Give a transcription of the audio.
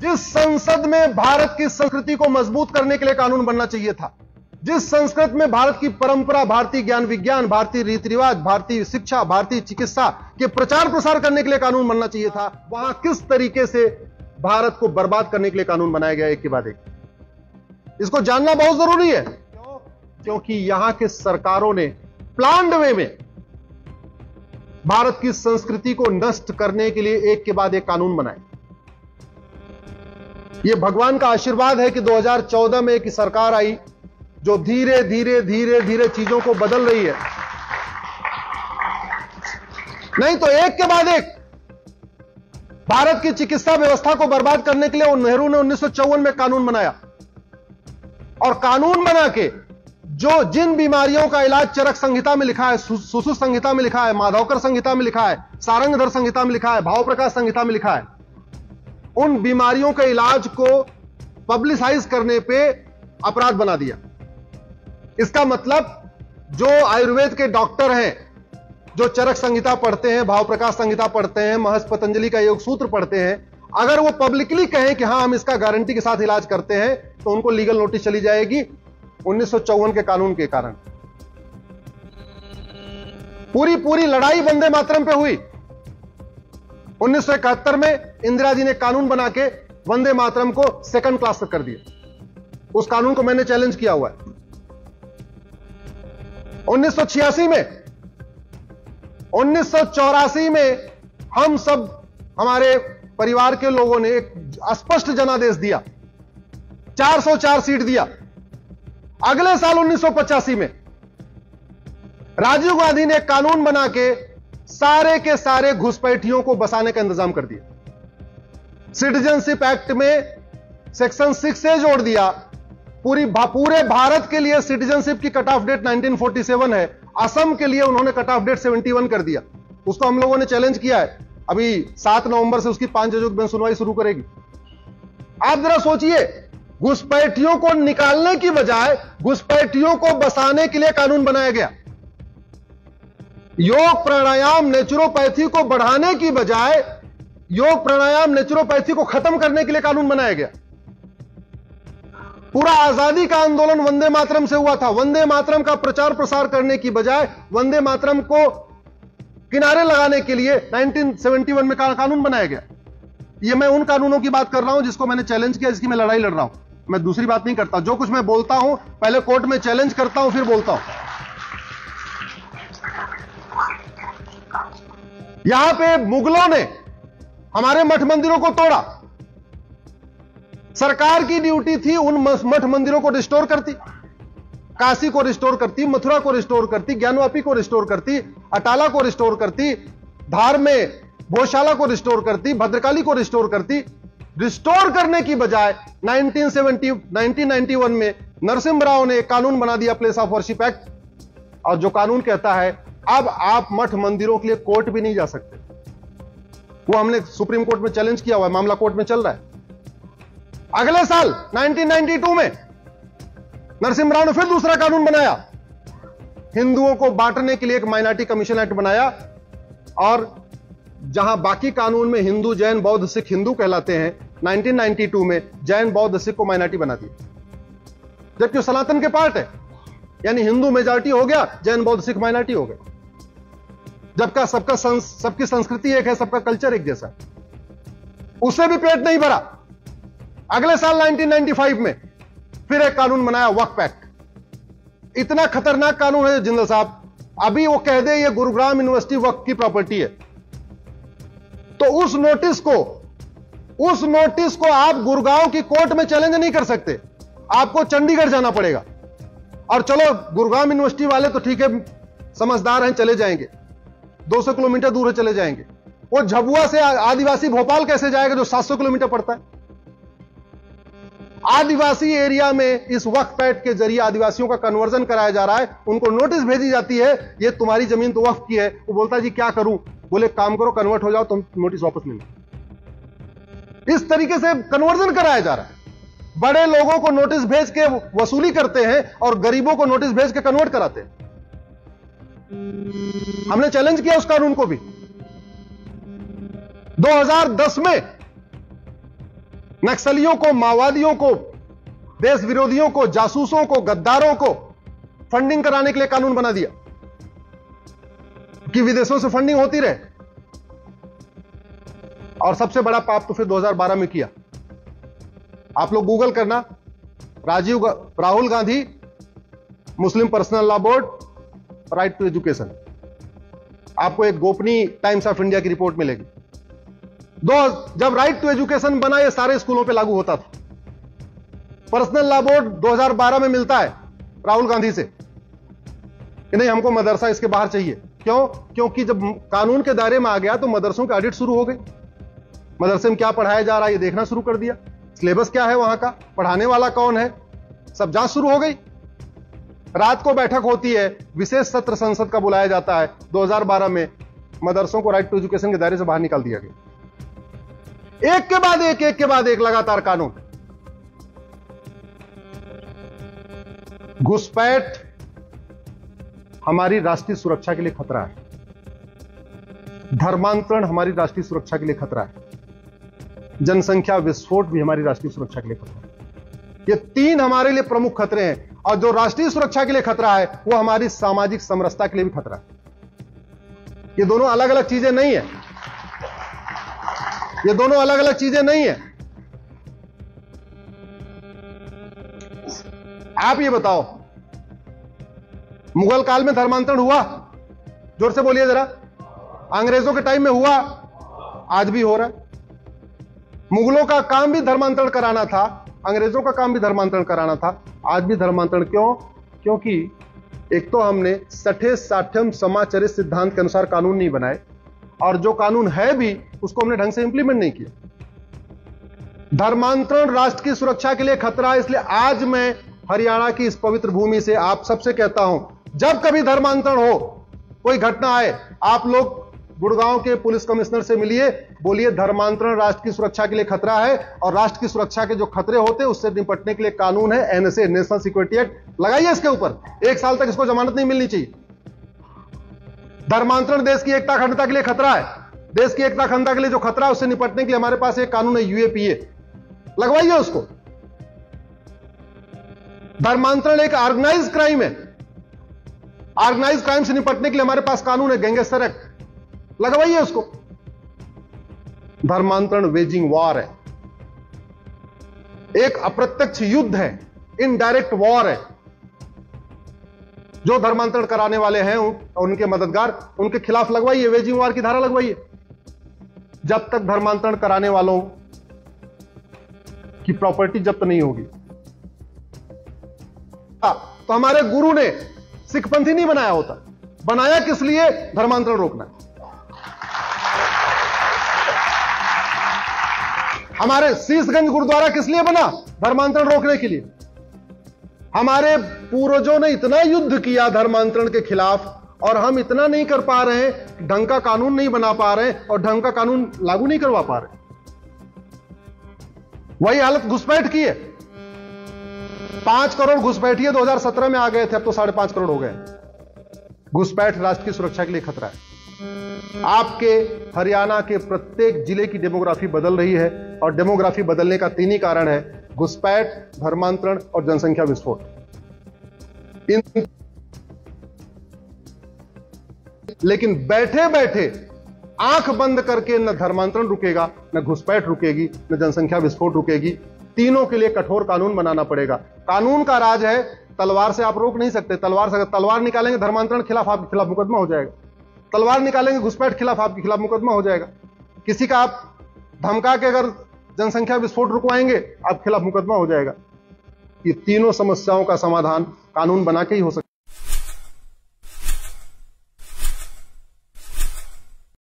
जिस संसद में भारत की संस्कृति को मजबूत करने के लिए कानून बनना चाहिए था, जिस संस्कृत में भारत की परंपरा, भारतीय ज्ञान विज्ञान, भारतीय रीति रिवाज, भारतीय शिक्षा, भारतीय चिकित्सा के प्रचार प्रसार करने के लिए कानून बनना चाहिए था, वहां किस तरीके से भारत को बर्बाद करने के लिए कानून बनाया गया एक के बाद एक। इसको जानना बहुत जरूरी है। क्योंकि यहां के सरकारों ने प्लान्ड वे में भारत की संस्कृति को नष्ट करने के लिए एक के बाद एक कानून बनाए। यह भगवान का आशीर्वाद है कि 2014 में एक सरकार आई जो धीरे धीरे धीरे धीरे चीजों को बदल रही है। नहीं तो एक के बाद एक भारत की चिकित्सा व्यवस्था को बर्बाद करने के लिए नेहरू ने 1954 में कानून बनाया, और कानून बना के जो जिन बीमारियों का इलाज चरक संहिता में लिखा है, सुश्रुत संहिता में लिखा है, माधवकर संहिता में लिखा है, सारंगधर संहिता में लिखा है, भाव प्रकाश संहिता में लिखा है, उन बीमारियों के इलाज को पब्लिसाइज करने पे अपराध बना दिया। इसका मतलब जो आयुर्वेद के डॉक्टर हैं, जो चरक संहिता पढ़ते हैं, भाव प्रकाश संहिता पढ़ते हैं, महर्षि पतंजलि का योग सूत्र पढ़ते हैं, अगर वो पब्लिकली कहें कि हां हम इसका गारंटी के साथ इलाज करते हैं, तो उनको लीगल नोटिस चली जाएगी 1954 के कानून के कारण। पूरी लड़ाई वंदे मातरम पे हुई। 1971 में इंदिरा जी ने कानून बना के वंदे मातरम को सेकंड क्लास तक कर दिया। उस कानून को मैंने चैलेंज किया हुआ है। 1986 में हम सब, हमारे परिवार के लोगों ने एक स्पष्ट जनादेश दिया, 404 सीट दिया। अगले साल 1985 में राजीव गांधी ने कानून बना के सारे के सारे घुसपैठियों को बसाने का इंतजाम कर दिया। सिटीजनशिप एक्ट में सेक्शन 6 से जोड़ दिया। पूरे भारत के लिए सिटीजनशिप की कट ऑफ डेट 1947 है। असम के लिए उन्होंने कट ऑफ डेट 71 कर दिया। उसको हम लोगों ने चैलेंज किया है। अभी 7 नवंबर से उसकी 5 जजों की बेंच सुनवाई शुरू करेगी। आप जरा सोचिए, घुसपैठियों को निकालने की बजाय घुसपैठियों को बसाने के लिए कानून बनाया गया। योग प्राणायाम नेचुरोपैथी को बढ़ाने की बजाय योग प्राणायाम नेचुरोपैथी को खत्म करने के लिए कानून बनाया गया। पूरा आजादी का आंदोलन वंदे मातरम से हुआ था। वंदे मातरम का प्रचार प्रसार करने की बजाय वंदे मातरम को किनारे लगाने के लिए 1971 में कानून बनाया गया। ये मैं उन कानूनों की बात कर रहा हूं जिसको मैंने चैलेंज किया, जिसकी मैं लड़ाई लड़ रहा हूं। मैं दूसरी बात नहीं करता। जो कुछ मैं बोलता हूं पहले कोर्ट में चैलेंज करता हूं, फिर बोलता हूं। यहां पे मुगलों ने हमारे मठ मंदिरों को तोड़ा। सरकार की ड्यूटी थी उन मठ मंदिरों को रिस्टोर करती, काशी को रिस्टोर करती, मथुरा को रिस्टोर करती, ज्ञानवापी को रिस्टोर करती, अटाला को रिस्टोर करती, धार में गौशाला को रिस्टोर करती, भद्रकाली को रिस्टोर करती। रिस्टोर करने की बजाय 1991 में नरसिम्हा राव ने एक कानून बना दिया, प्लेस ऑफ वर्शिप एक्ट, और जो कानून कहता है अब आप मठ मंदिरों के लिए कोर्ट भी नहीं जा सकते। वो हमने सुप्रीम कोर्ट में चैलेंज किया हुआ है, मामला कोर्ट में चल रहा है। अगले साल 1992 में नरसिम्हा राव ने फिर दूसरा कानून बनाया, हिंदुओं को बांटने के लिए एक माइनॉरिटी कमीशन एक्ट बनाया, और जहां बाकी कानून में हिंदू, जैन, बौद्ध, सिख हिंदू कहलाते हैं, 1992 में जैन, बौद्ध, सिख को माइनॉरिटी बना दिया, जबकि सनातन के पार्ट है। यानी हिंदू मेजॉरिटी हो गया, जैन, बौद्ध, सिख माइनॉरिटी हो गया। जबकि सबकी संस्कृति एक है, सबका कल्चर एक जैसा है। उससे भी पेट नहीं भरा। अगले साल 1995 में फिर एक कानून बनाया, वक्फ एक्ट। इतना खतरनाक कानून है जिंदल साहब, अभी वो कह दे ये गुरुग्राम यूनिवर्सिटी वक्फ की प्रॉपर्टी है, तो उस नोटिस को आप गुरुगांव की कोर्ट में चैलेंज नहीं कर सकते, आपको चंडीगढ़ जाना पड़ेगा। और चलो गुरुग्राम यूनिवर्सिटी वाले तो ठीक है, समझदार हैं, चले जाएंगे, 200 किलोमीटर दूर है, चले जाएंगे। वो झबुआ से आदिवासी भोपाल कैसे जाएगा जो 700 किलोमीटर पड़ता है? आदिवासी एरिया में इस वक्फ एक्ट के जरिए आदिवासियों का कन्वर्जन कराया जा रहा है। उनको नोटिस भेजी जाती है, ये तुम्हारी जमीन तो वक्फ की है। वो बोलता है जी क्या करूं? बोले काम करो, कन्वर्ट हो जाओ, तुम नोटिस वापस ले लो। इस तरीके से कन्वर्जन कराया जा रहा है। बड़े लोगों को नोटिस भेज के वसूली करते हैं और गरीबों को नोटिस भेज के कन्वर्ट कराते हैं। हमने चैलेंज किया उस कानून को भी। 2010 में नक्सलियों को, माओवादियों को, देश विरोधियों को, जासूसों को, गद्दारों को फंडिंग कराने के लिए कानून बना दिया कि विदेशों से फंडिंग होती रहे। और सबसे बड़ा पाप तो फिर 2012 में किया। आप लोग गूगल करना, Rahul Gandhi Muslim personal law board, right to education, आपको एक गोपनीय टाइम्स ऑफ इंडिया की रिपोर्ट मिलेगी। जब राइट टू एजुकेशन बना, ये सारे स्कूलों पे लागू होता था। पर्सनल लॉ बोर्ड 2012 में मिलता है राहुल गांधी से कि नहीं, हमको मदरसा इसके बाहर चाहिए। क्यों? क्योंकि जब कानून के दायरे में आ गया तो मदरसों की ऑडिट शुरू हो गई। मदरसे में क्या पढ़ाया जा रहा है ये देखना शुरू कर दिया, सिलेबस क्या है वहां का, पढ़ाने वाला कौन है, सब जांच शुरू हो गई। रात को बैठक होती है, विशेष सत्र संसद का बुलाया जाता है। 2012 में मदरसों को राइट टू एजुकेशन के दायरे से बाहर निकाल दिया गया। एक के बाद एक लगातार कानून। घुसपैठ हमारी राष्ट्रीय सुरक्षा के लिए खतरा है। धर्मांतरण हमारी राष्ट्रीय सुरक्षा के लिए खतरा है। जनसंख्या विस्फोट भी हमारी राष्ट्रीय सुरक्षा के लिए खतरा है। ये तीन हमारे लिए प्रमुख खतरे हैं। और जो राष्ट्रीय सुरक्षा के लिए खतरा है वो हमारी सामाजिक समरसता के लिए भी खतरा है। ये दोनों अलग अलग चीजें नहीं है, ये दोनों अलग अलग चीजें नहीं है। आप ये बताओ, मुगल काल में धर्मांतरण हुआ? जोर से बोलिए जरा। अंग्रेजों के टाइम में हुआ? आज भी हो रहा है। मुगलों का काम भी धर्मांतरण कराना था, अंग्रेजों का काम भी धर्मांतरण कराना था, आज भी धर्मांतरण। क्यों? क्योंकि एक तो हमने सठे साठ्यम समाचरित सिद्धांत के अनुसार कानून नहीं बनाए, और जो कानून है भी उसको हमने ढंग से इंप्लीमेंट नहीं किया। धर्मांतरण राष्ट्र की सुरक्षा के लिए खतरा है। इसलिए आज मैं हरियाणा की इस पवित्र भूमि से आप सबसे कहता हूं, जब कभी धर्मांतरण हो, कोई घटना आए, आप लोग गुड़गांव के पुलिस कमिश्नर से मिलिए, बोलिए धर्मांतरण राष्ट्र की सुरक्षा के लिए खतरा है, और राष्ट्र की सुरक्षा के जो खतरे होते हैं उससे निपटने के लिए कानून है, एनएसए, नेशनल सिक्योरिटी एक्ट, लगाइए इसके ऊपर। 1 साल तक इसको जमानत नहीं मिलनी चाहिए। धर्मांतरण देश की एकता अखंडता के लिए खतरा है। देश की एकता अखंडता के लिए जो खतरा है उससे निपटने के लिए हमारे पास एक कानून है, यूएपीए, लगवाइए उसको। धर्मांतरण एक ऑर्गेनाइज क्राइम है। ऑर्गेनाइज क्राइम से निपटने के लिए हमारे पास कानून है, गैंगस्टर एक्ट, लगवाइए उसको। धर्मांतरण वेजिंग वॉर है, एक अप्रत्यक्ष युद्ध है, इनडायरेक्ट वॉर है। जो धर्मांतरण कराने वाले हैं और उनके मददगार, उनके खिलाफ लगवाइए, वेजिंग वॉर की धारा लगवाइए। जब तक धर्मांतरण कराने वालों की प्रॉपर्टी जब्त नहीं होगी। तो हमारे गुरु ने सिखपंथी नहीं बनाया होता, बनाया किस लिए? धर्मांतरण रोकना। हमारे शीशगंज गुरुद्वारा किस लिए बना? धर्मांतरण रोकने के लिए। हमारे पूर्वजों ने इतना युद्ध किया धर्मांतरण के खिलाफ, और हम इतना नहीं कर पा रहे हैं, ढंग का कानून नहीं बना पा रहे हैं और ढंग का कानून लागू नहीं करवा पा रहे। वही हालत घुसपैठ की है। 5 करोड़ घुसपैठिए 2017 में आ गए थे, अब तो 5.5 करोड़ हो गए। घुसपैठ राष्ट्र की सुरक्षा के लिए खतरा है। आपके हरियाणा के प्रत्येक जिले की डेमोग्राफी बदल रही है, और डेमोग्राफी बदलने का 3 ही कारण है, घुसपैठ, धर्मांतरण और जनसंख्या विस्फोट। लेकिन बैठे बैठे आंख बंद करके न धर्मांतरण रुकेगा, न घुसपैठ रुकेगी, न जनसंख्या विस्फोट रुकेगी। तीनों के लिए कठोर कानून बनाना पड़ेगा। कानून का राज है, तलवार से आप रोक नहीं सकते। तलवार से, अगर तलवार निकालेंगे धर्मांतरण खिलाफ, आपके खिलाफ मुकदमा हो जाएगा। तलवार निकालेंगे घुसपैठ खिलाफ, आपके खिलाफ मुकदमा हो जाएगा। किसी का आप धमका के अगर जनसंख्या विस्फोट रुकवाएंगे, आपके खिलाफ मुकदमा हो जाएगा। ये तीनों समस्याओं का समाधान कानून बना के ही हो सकता है।